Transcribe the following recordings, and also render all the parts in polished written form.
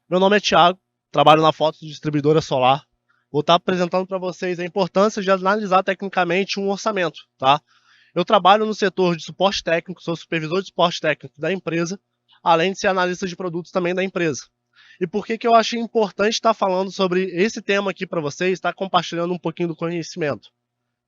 Meu nome é Thiago, trabalho na Foto Distribuidora Solar. Vou estar apresentando para vocês a importância de analisar tecnicamente um orçamento, tá? Eu trabalho no setor de suporte técnico, sou supervisor de suporte técnico da empresa, além de ser analista de produtos também da empresa. E por que eu achei importante estar falando sobre esse tema aqui para vocês, estar compartilhando um pouquinho do conhecimento?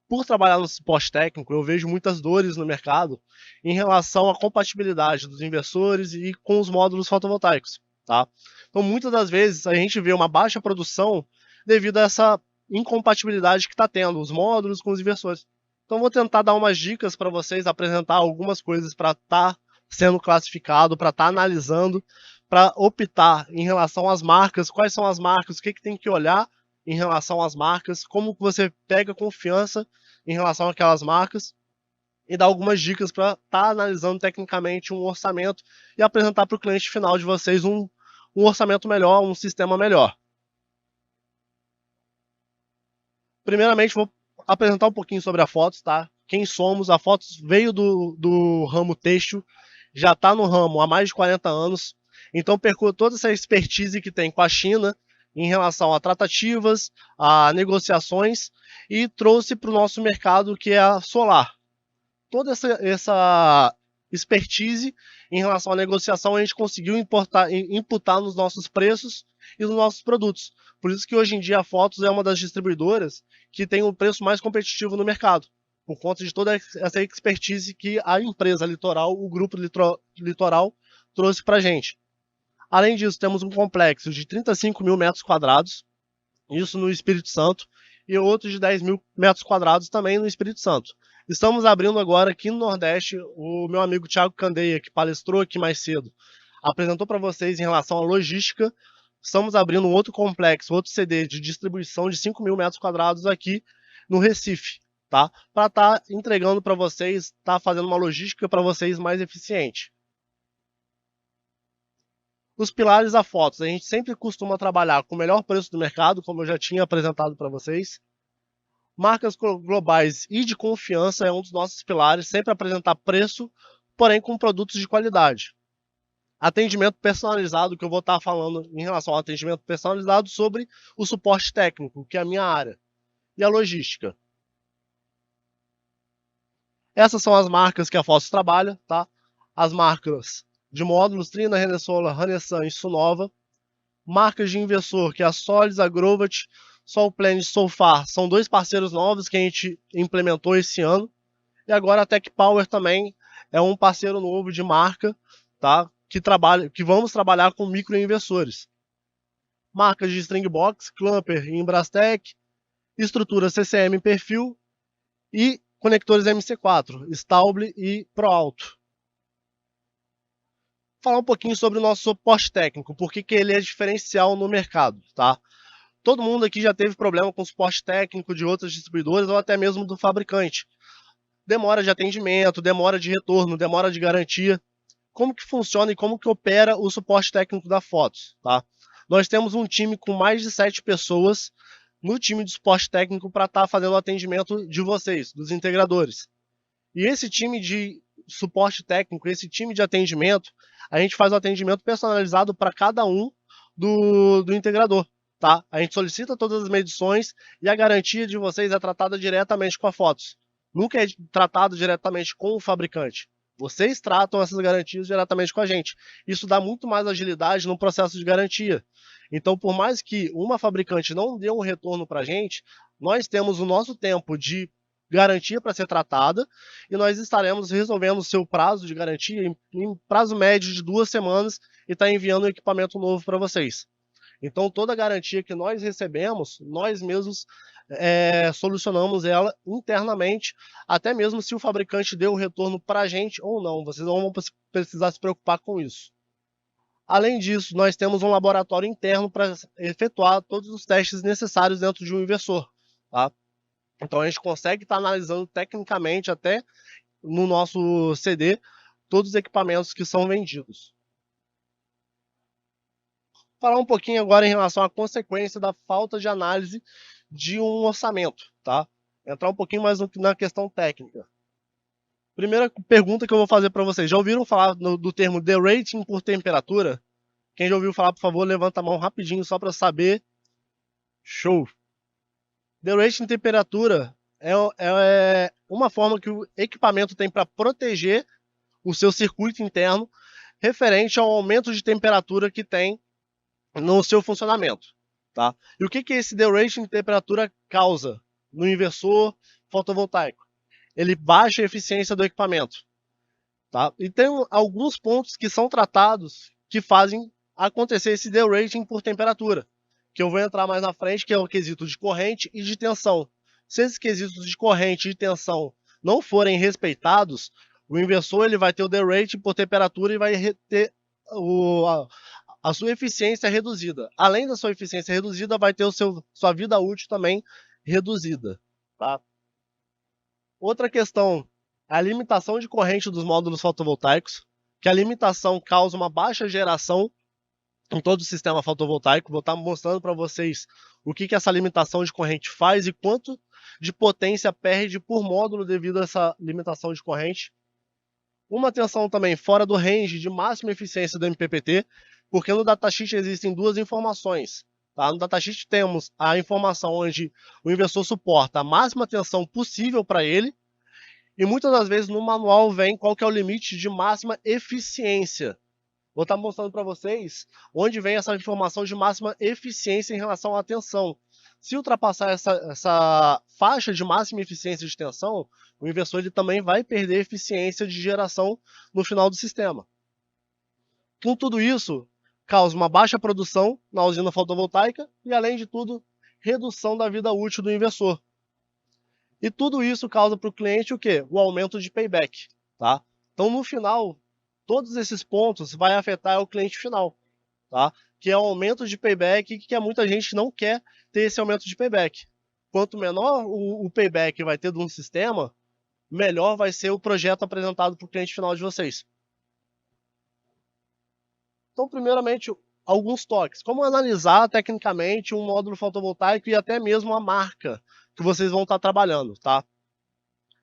Por trabalhar no suporte técnico, eu vejo muitas dores no mercado em relação à compatibilidade dos inversores e com os módulos fotovoltaicos, tá? Então, muitas das vezes, a gente vê uma baixa produção devido a essa incompatibilidade que está tendo, os módulos com os inversores. Então, vou tentar dar umas dicas para vocês, apresentar algumas coisas para estar sendo classificado, para estar analisando, para optar em relação às marcas, quais são as marcas, o que tem que olhar em relação às marcas, como você pega confiança em relação àquelas marcas e dar algumas dicas para estar analisando tecnicamente um orçamento e apresentar para o cliente final de vocês um orçamento melhor, um sistema melhor. Primeiramente, vou apresentar um pouquinho sobre a Fotos, tá? Quem somos? A Fotos veio do ramo têxtil, já está no ramo há mais de 40 anos, então percurso toda essa expertise que tem com a China em relação a tratativas, a negociações e trouxe para o nosso mercado que é a solar. Toda essa expertise em relação à negociação a gente conseguiu imputar nos nossos preços e nos nossos produtos. Por isso que hoje em dia a Fotos é uma das distribuidoras que tem o preço mais competitivo no mercado, por conta de toda essa expertise que a empresa Litoral, o grupo Litoral, trouxe para a gente. Além disso, temos um complexo de 35 mil metros quadrados, isso no Espírito Santo, e outros de 10 mil metros quadrados também no Espírito Santo. Estamos abrindo agora aqui no Nordeste, o meu amigo Thiago Candeia, que palestrou aqui mais cedo, apresentou para vocês em relação à logística. Estamos abrindo um outro complexo, outro CD de distribuição de 5 mil metros quadrados aqui no Recife, tá? Para estar entregando para vocês, tá fazendo uma logística para vocês mais eficiente. Os pilares da Fotos, a gente sempre costuma trabalhar com o melhor preço do mercado, como eu já tinha apresentado para vocês. Marcas globais e de confiança é um dos nossos pilares, sempre apresentar preço, porém com produtos de qualidade. Atendimento personalizado, que eu vou estar falando em relação ao atendimento personalizado sobre o suporte técnico, que é a minha área, e a logística. Essas são as marcas que a Fotos trabalha, tá? As marcas de módulos Trina, Renesola, Hanessan e Sunova. Marcas de inversor, que é a Solis, a Grovat, Solplanet e Solfar, são dois parceiros novos que a gente implementou esse ano. E agora a Tech Power também é um parceiro novo de marca, tá? Que vamos trabalhar com microinversores. Marcas de Stringbox, Clamper e Embrastec, estrutura CCM perfil e conectores MC4, Stauble e ProAlto. Falar um pouquinho sobre o nosso suporte técnico, por que ele é diferencial no mercado, tá? Todo mundo aqui já teve problema com suporte técnico de outras distribuidoras ou até mesmo do fabricante. Demora de atendimento, demora de retorno, demora de garantia. Como que funciona e como que opera o suporte técnico da Fotos, tá? Nós temos um time com mais de 7 pessoas no time de suporte técnico para estar fazendo o atendimento de vocês, dos integradores. E esse time de suporte técnico, esse time de atendimento, a gente faz o atendimento personalizado para cada um do integrador. Tá? A gente solicita todas as medições e a garantia de vocês é tratada diretamente com a Fotos. Nunca é tratado diretamente com o fabricante. Vocês tratam essas garantias diretamente com a gente. Isso dá muito mais agilidade no processo de garantia. Então, por mais que uma fabricante não dê um retorno para a gente, nós temos o nosso tempo de garantia para ser tratada e nós estaremos resolvendo o seu prazo de garantia em prazo médio de 2 semanas e está enviando um equipamento novo para vocês. Então, toda a garantia que nós recebemos, nós mesmos solucionamos ela internamente, até mesmo se o fabricante deu o retorno para a gente ou não. Vocês não vão precisar se preocupar com isso. Além disso, nós temos um laboratório interno para efetuar todos os testes necessários dentro de um inversor. Tá? Então, a gente consegue estar analisando tecnicamente, até no nosso CD, todos os equipamentos que são vendidos. Falar um pouquinho agora em relação à consequência da falta de análise de um orçamento, tá? Entrar um pouquinho mais na questão técnica. Primeira pergunta que eu vou fazer para vocês: já ouviram falar do termo derating por temperatura? Quem já ouviu falar, por favor, levanta a mão rapidinho só para saber. Show! Dewrate em temperatura é uma forma que o equipamento tem para proteger o seu circuito interno referente ao aumento de temperatura que tem no seu funcionamento. Tá? E o que esse dewrate em temperatura causa no inversor fotovoltaico? Ele baixa a eficiência do equipamento. Tá? E tem alguns pontos que são tratados que fazem acontecer esse derating por temperatura, que eu vou entrar mais na frente, que é o quesito de corrente e de tensão. Se esses quesitos de corrente e de tensão não forem respeitados, o inversor ele vai ter o derating por temperatura e vai ter a sua eficiência reduzida. Além da sua eficiência reduzida, vai ter sua vida útil também reduzida. Tá? Outra questão, a limitação de corrente dos módulos fotovoltaicos, que a limitação causa uma baixa geração em todo o sistema fotovoltaico. Vou estar mostrando para vocês o que essa limitação de corrente faz e quanto de potência perde por módulo devido a essa limitação de corrente. Uma tensão também fora do range de máxima eficiência do MPPT, porque no datasheet existem duas informações. Tá? No datasheet temos a informação onde o inversor suporta a máxima tensão possível para ele, e muitas das vezes no manual vem qual que é o limite de máxima eficiência. Vou estar mostrando para vocês onde vem essa informação de máxima eficiência em relação à tensão. Se ultrapassar essa faixa de máxima eficiência de tensão, o inversor ele também vai perder eficiência de geração no final do sistema. Com tudo isso, causa uma baixa produção na usina fotovoltaica e, além de tudo, redução da vida útil do inversor. E tudo isso causa para o cliente o quê? O aumento de payback. Tá? Então, no final, todos esses pontos vai afetar o cliente final, tá? Que é o aumento de payback, que muita gente não quer ter esse aumento de payback. Quanto menor o payback vai ter de um sistema, melhor vai ser o projeto apresentado para o cliente final de vocês. Então, primeiramente, alguns toques. Como analisar tecnicamente um módulo fotovoltaico e até mesmo a marca que vocês vão estar trabalhando, tá?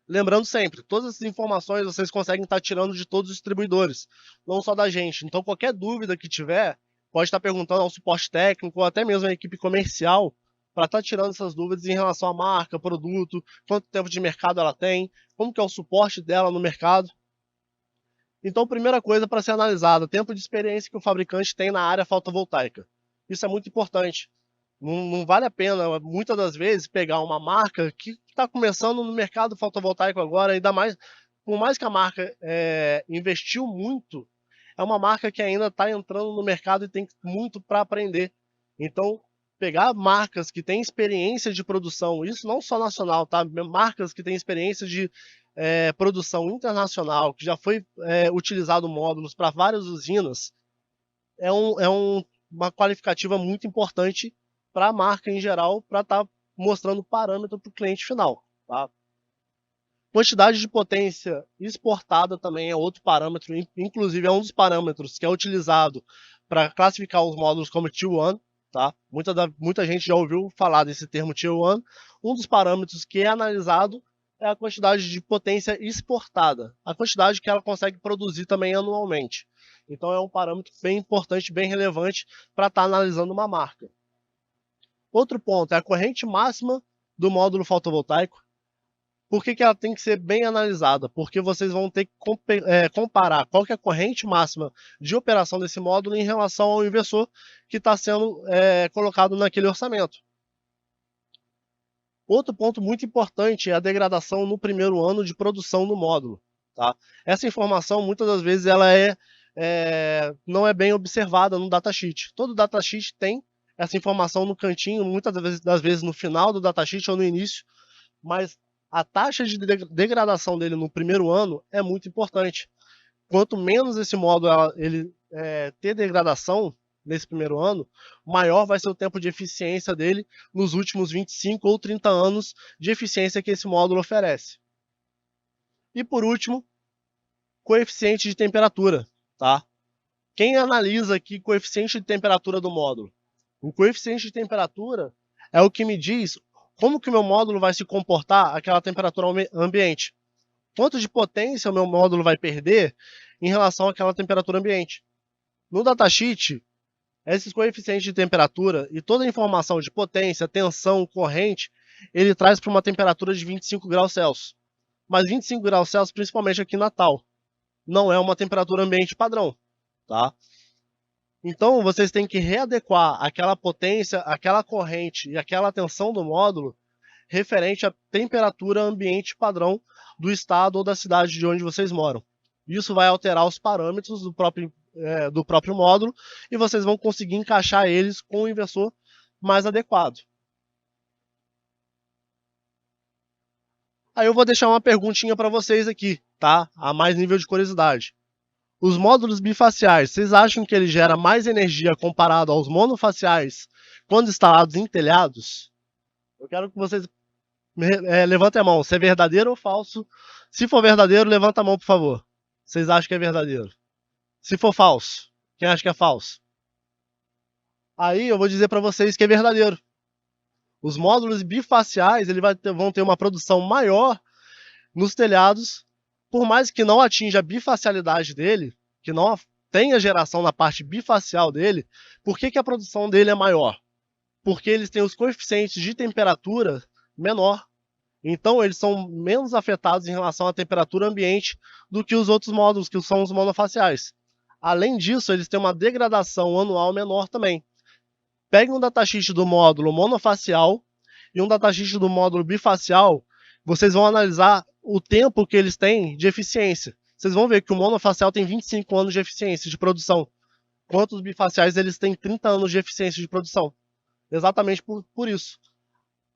Lembrando sempre, todas essas informações vocês conseguem estar tirando de todos os distribuidores, não só da gente. Então, qualquer dúvida que tiver, pode estar perguntando ao suporte técnico ou até mesmo à equipe comercial para estar tirando essas dúvidas em relação à marca, produto, quanto tempo de mercado ela tem, como que é o suporte dela no mercado. Então, primeira coisa para ser analisada, tempo de experiência que o fabricante tem na área fotovoltaica. Isso é muito importante. Não vale a pena, muitas das vezes, pegar uma marca que está começando no mercado fotovoltaico agora, ainda mais, por mais que a marca investiu muito, é uma marca que ainda está entrando no mercado e tem muito para aprender. Então, pegar marcas que têm experiência de produção, isso não só nacional, tá? Marcas que têm experiência de produção internacional, que já foi utilizado módulos para várias usinas, uma qualificativa muito importante para a marca em geral, para estar mostrando parâmetro para o cliente final. Tá? Quantidade de potência exportada também é outro parâmetro, inclusive é um dos parâmetros que é utilizado para classificar os módulos como Tier 1. Tá? Muita gente já ouviu falar desse termo Tier 1. Um dos parâmetros que é analisado é a quantidade de potência exportada, a quantidade que ela consegue produzir também anualmente. Então é um parâmetro bem importante, bem relevante para estar analisando uma marca. Outro ponto é a corrente máxima do módulo fotovoltaico. Por que ela tem que ser bem analisada? Porque vocês vão ter que comparar qual que é a corrente máxima de operação desse módulo em relação ao inversor que está sendo colocado naquele orçamento. Outro ponto muito importante é a degradação no primeiro ano de produção do módulo. Tá? Essa informação, muitas das vezes, ela não é bem observada no datasheet. Todo datasheet tem essa informação no cantinho, muitas das vezes no final do datasheet ou no início, mas a taxa de degradação dele no primeiro ano é muito importante. Quanto menos esse módulo ter degradação nesse primeiro ano, maior vai ser o tempo de eficiência dele nos últimos 25 ou 30 anos de eficiência que esse módulo oferece. E por último, coeficiente de temperatura. Tá? Quem analisa aqui coeficiente de temperatura do módulo? O coeficiente de temperatura é o que me diz como que o meu módulo vai se comportar àquela temperatura ambiente. Quanto de potência o meu módulo vai perder em relação àquela temperatura ambiente. No datasheet, Esses coeficientes de temperatura e toda a informação de potência, tensão, corrente, ele traz para uma temperatura de 25 graus Celsius. Mas 25 graus Celsius, principalmente aqui em Natal, não é uma temperatura ambiente padrão, tá? Então, vocês têm que readequar aquela potência, aquela corrente e aquela tensão do módulo referente à temperatura ambiente padrão do estado ou da cidade de onde vocês moram. Isso vai alterar os parâmetros do próprio módulo e vocês vão conseguir encaixar eles com o inversor mais adequado. Aí eu vou deixar uma perguntinha para vocês aqui, tá? A mais nível de curiosidade. Os módulos bifaciais, vocês acham que ele gera mais energia comparado aos monofaciais quando instalados em telhados? Eu quero que vocês levantem a mão, se é verdadeiro ou falso. Se for verdadeiro, levanta a mão, por favor. Vocês acham que é verdadeiro? Se for falso, quem acha que é falso? Aí eu vou dizer para vocês que é verdadeiro. Os módulos bifaciais vão ter uma produção maior nos telhados, por mais que não atinja a bifacialidade dele, que não tenha geração na parte bifacial dele. Por que a produção dele é maior? Porque eles têm os coeficientes de temperatura menor. Então eles são menos afetados em relação à temperatura ambiente do que os outros módulos, que são os monofaciais. Além disso, eles têm uma degradação anual menor também. Pegue um datasheet do módulo monofacial e um datasheet do módulo bifacial, vocês vão analisar o tempo que eles têm de eficiência. Vocês vão ver que o monofacial tem 25 anos de eficiência de produção, enquanto os bifaciais eles têm 30 anos de eficiência de produção. Exatamente por isso.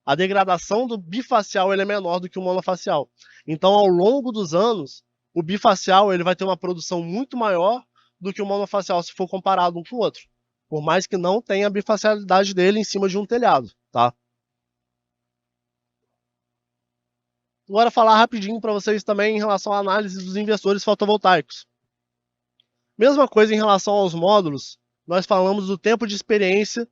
A degradação do bifacial ele é menor do que o monofacial. Então, ao longo dos anos, o bifacial ele vai ter uma produção muito maior do que o monofacial se for comparado um com o outro. Por mais que não tenha a bifacialidade dele em cima de um telhado, tá? Agora falar rapidinho para vocês também em relação à análise dos inversores fotovoltaicos. Mesma coisa em relação aos módulos, nós falamos do tempo de experiência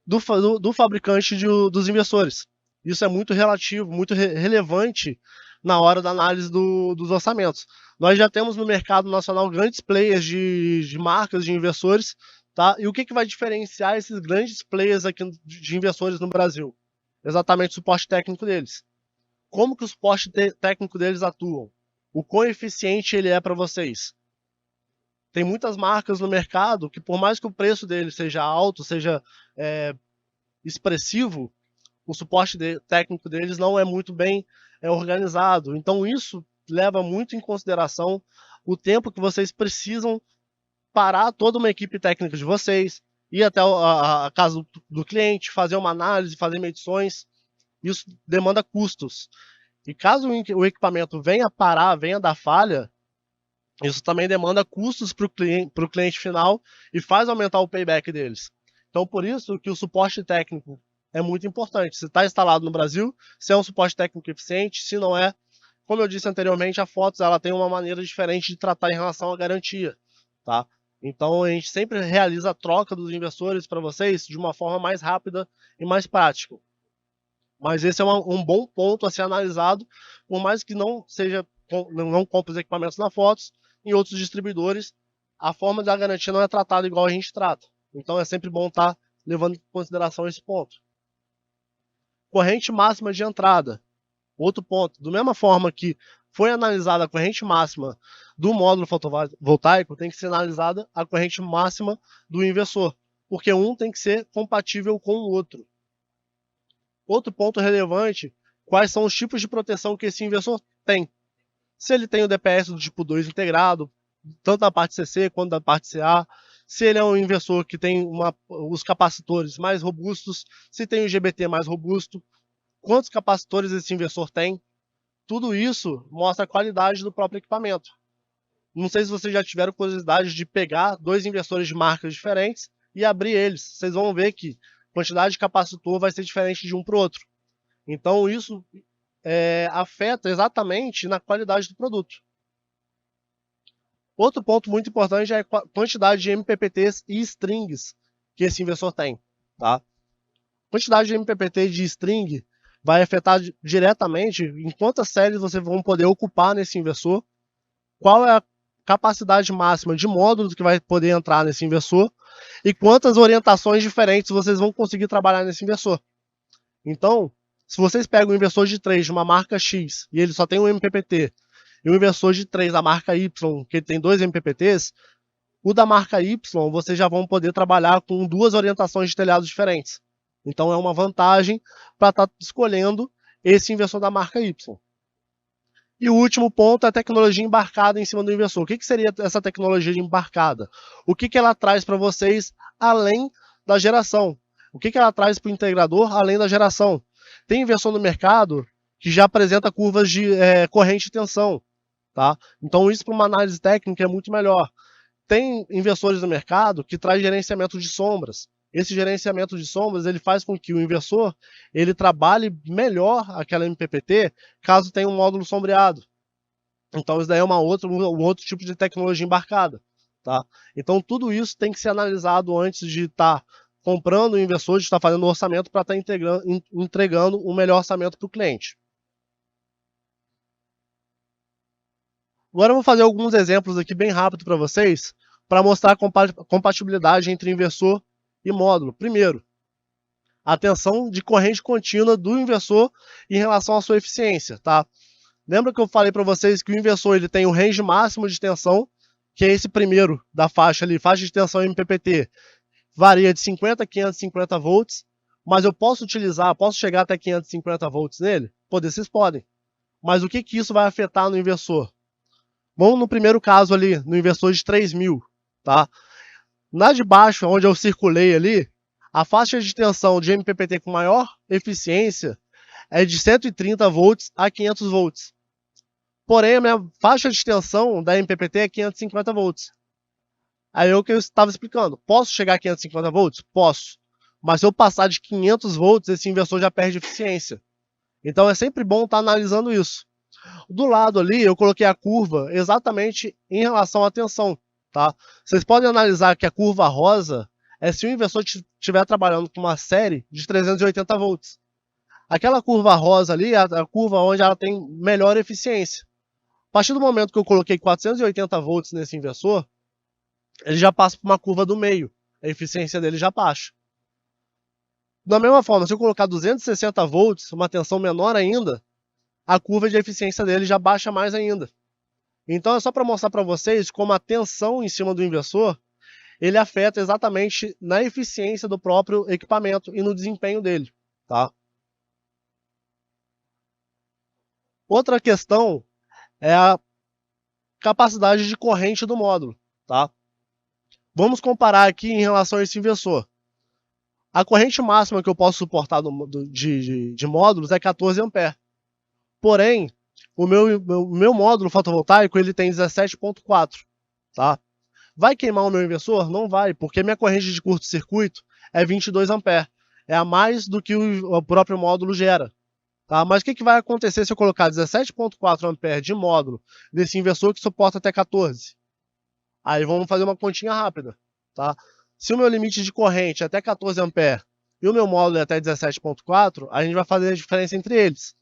do fabricante dos inversores. Isso é muito relativo, muito relevante na hora da análise dos orçamentos. Nós já temos no mercado nacional grandes players de marcas de inversores, tá? E o que vai diferenciar esses grandes players aqui de inversores no Brasil? Exatamente o suporte técnico deles. Como que o suporte técnico deles atuam? O quão eficiente ele é para vocês? Tem muitas marcas no mercado que, por mais que o preço deles seja alto, seja expressivo, o suporte técnico deles não é muito bem organizado. Então isso leva muito em consideração o tempo que vocês precisam parar toda uma equipe técnica de vocês, ir até a casa do cliente, fazer uma análise, fazer medições. Isso demanda custos. E caso o equipamento venha parar, venha dar falha, isso também demanda custos para o cliente final e faz aumentar o payback deles. Então, por isso que o suporte técnico é muito importante. Se está instalado no Brasil, se é um suporte técnico eficiente, se não é, como eu disse anteriormente, a Fotos ela tem uma maneira diferente de tratar em relação à garantia, tá? Então a gente sempre realiza a troca dos inversores para vocês de uma forma mais rápida e mais prática. Mas esse é um bom ponto a ser analisado, por mais que não compre os equipamentos na Fotos, em outros distribuidores, a forma da garantia não é tratada igual a gente trata. Então é sempre bom estar levando em consideração esse ponto. Corrente máxima de entrada. Outro ponto. Da mesma forma que foi analisada a corrente máxima do módulo fotovoltaico, tem que ser analisada a corrente máxima do inversor, porque um tem que ser compatível com o outro. Outro ponto relevante, quais são os tipos de proteção que esse inversor tem. Se ele tem o DPS do tipo 2 integrado, tanto da parte CC quanto da parte CA, se ele é um inversor que tem os capacitores mais robustos, se tem o GBT mais robusto, quantos capacitores esse inversor tem. Tudo isso mostra a qualidade do próprio equipamento. Não sei se vocês já tiveram curiosidade de pegar dois inversores de marcas diferentes e abrir eles. Vocês vão ver que a quantidade de capacitor vai ser diferente de um para o outro. Então isso afeta exatamente na qualidade do produto. Outro ponto muito importante é a quantidade de MPPTs e strings que esse inversor tem. Tá? A quantidade de MPPT de string vai afetar diretamente em quantas séries vocês vão poder ocupar nesse inversor, qual é capacidade máxima de módulos que vai poder entrar nesse inversor e quantas orientações diferentes vocês vão conseguir trabalhar nesse inversor. Então, se vocês pegam um inversor de 3 de uma marca X e ele só tem um MPPT, e um inversor de 3 da marca Y, que ele tem 2 MPPTs, o da marca Y vocês já vão poder trabalhar com 2 orientações de telhado diferentes. Então é uma vantagem para estar escolhendo esse inversor da marca Y. E o último ponto é a tecnologia embarcada em cima do inversor. O que seria essa tecnologia embarcada? O que ela traz para vocês além da geração? O que ela traz para o integrador além da geração? Tem inversor no mercado que já apresenta curvas de corrente e tensão. Tá? Então isso para uma análise técnica é muito melhor. Tem inversores no mercado que traz gerenciamento de sombras. Esse gerenciamento de sombras ele faz com que o inversor ele trabalhe melhor aquela MPPT caso tenha um módulo sombreado. Então isso daí é um outro tipo de tecnologia embarcada. Tá? Então tudo isso tem que ser analisado antes de estar comprando o inversor, de estar fazendo o orçamento para estar entregando um melhor orçamento para o cliente. Agora eu vou fazer alguns exemplos aqui bem rápido para vocês, para mostrar a compatibilidade entre inversor e módulo. Primeiro, a tensão de corrente contínua do inversor em relação à sua eficiência. Tá? Lembra que eu falei para vocês que o inversor ele tem um range máximo de tensão, que é esse primeiro da faixa ali, faixa de tensão MPPT, varia de 50 a 550 volts, mas eu posso chegar até 550 volts nele? Vocês podem. Mas o que isso vai afetar no inversor? Vamos no primeiro caso ali, no inversor de 3.000, tá? Na de baixo, onde eu circulei ali, a faixa de tensão de MPPT com maior eficiência é de 130 volts a 500 volts. Porém, a minha faixa de tensão da MPPT é 550 volts. Aí é o que eu estava explicando. Posso chegar a 550 volts? Posso. Mas se eu passar de 500 volts, esse inversor já perde eficiência. Então é sempre bom estar analisando isso. Do lado ali, eu coloquei a curva exatamente em relação à tensão. Tá? Vocês podem analisar que a curva rosa é se o inversor estiver trabalhando com uma série de 380 volts. Aquela curva rosa ali é a curva onde ela tem melhor eficiência. A partir do momento que eu coloquei 480 volts nesse inversor, ele já passa por uma curva do meio. A eficiência dele já baixa. Da mesma forma, se eu colocar 260 volts, uma tensão menor ainda, a curva de eficiência dele já baixa mais ainda. Então é só para mostrar para vocês como a tensão em cima do inversor ele afeta exatamente na eficiência do próprio equipamento e no desempenho dele. Tá? Outra questão é a capacidade de corrente do módulo. Tá? Vamos comparar aqui em relação a esse inversor. A corrente máxima que eu posso suportar de módulos é 14 A. Porém, o meu módulo fotovoltaico ele tem 17.4. Tá? Vai queimar o meu inversor? Não vai, porque minha corrente de curto-circuito é 22 A. É a mais do que o próprio módulo gera. Tá? Mas o que vai acontecer se eu colocar 17.4 A de módulo desse inversor que suporta até 14? Aí vamos fazer uma continha rápida. Tá? Se o meu limite de corrente é até 14 A e o meu módulo é até 17.4, a gente vai fazer a diferença entre eles.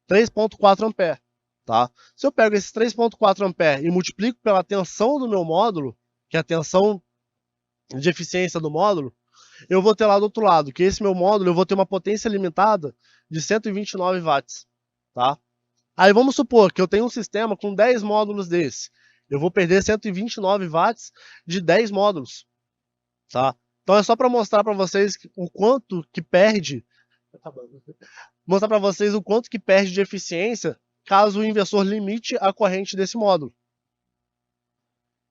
3.4 A. Tá? Se eu pego esse 3.4 A e multiplico pela tensão do meu módulo, que é a tensão de eficiência do módulo, eu vou ter lá do outro lado, que esse meu módulo eu vou ter uma potência limitada de 129 watts. Tá? Aí vamos supor que eu tenho um sistema com 10 módulos desse. Eu vou perder 129 watts de 10 módulos. Tá? Então é só para mostrar para vocês o quanto que perde, mostrar para vocês o quanto que perde de eficiência caso o inversor limite a corrente desse módulo.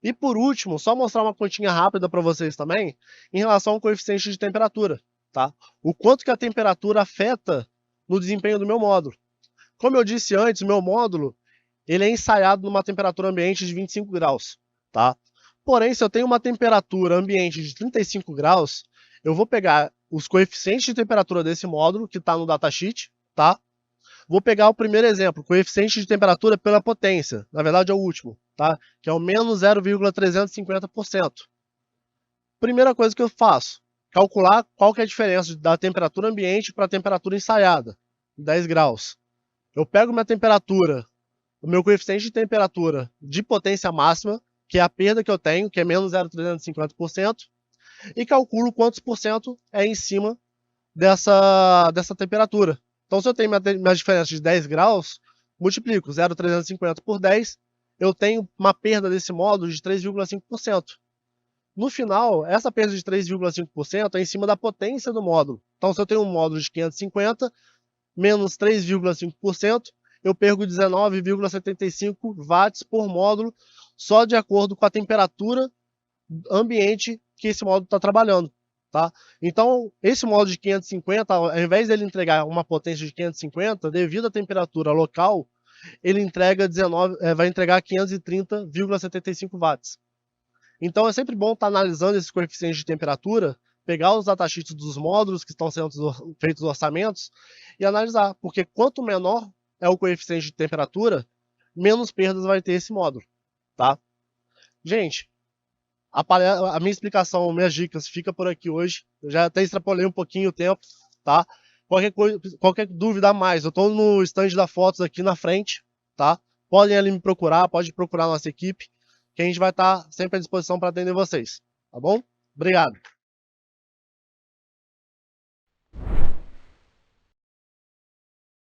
E por último, só mostrar uma continha rápida para vocês também, em relação ao coeficiente de temperatura. Tá? O quanto que a temperatura afeta no desempenho do meu módulo. Como eu disse antes, o meu módulo ele é ensaiado numa temperatura ambiente de 25 graus. Tá? Porém, se eu tenho uma temperatura ambiente de 35 graus, eu vou pegar os coeficientes de temperatura desse módulo, que está no datasheet, tá? Vou pegar o primeiro exemplo, coeficiente de temperatura pela potência. Na verdade é o último, tá? Que é o menos 0,350%. Primeira coisa que eu faço, calcular qual que é a diferença da temperatura ambiente para a temperatura ensaiada, 10 graus. Eu pego minha temperatura, o meu coeficiente de temperatura de potência máxima, que é a perda que eu tenho, que é menos 0,350%, e calculo quantos por cento é em cima dessa temperatura. Então, se eu tenho minha diferença de 10 graus, multiplico 0,350 por 10, eu tenho uma perda desse módulo de 3,5%. No final, essa perda de 3,5% é em cima da potência do módulo. Então, se eu tenho um módulo de 550 menos 3,5%, eu perco 19,75 watts por módulo, só de acordo com a temperatura ambiente que esse módulo está trabalhando. Tá? Então, esse módulo de 550, ao invés dele entregar uma potência de 550, devido à temperatura local, ele entrega vai entregar 530,75 watts. Então, é sempre bom estar analisando esses coeficientes de temperatura, pegar os datasheets dos módulos que estão sendo feitos os orçamentos e analisar, porque quanto menor é o coeficiente de temperatura, menos perdas vai ter esse módulo. Tá? Gente, a minha explicação, minhas dicas fica por aqui hoje. Eu já até extrapolei um pouquinho o tempo, tá? Qualquer dúvida a mais, eu estou no stand da Fotos aqui na frente, tá? Podem ali me procurar, pode procurar a nossa equipe, que a gente vai estar sempre à disposição para atender vocês, tá bom? Obrigado.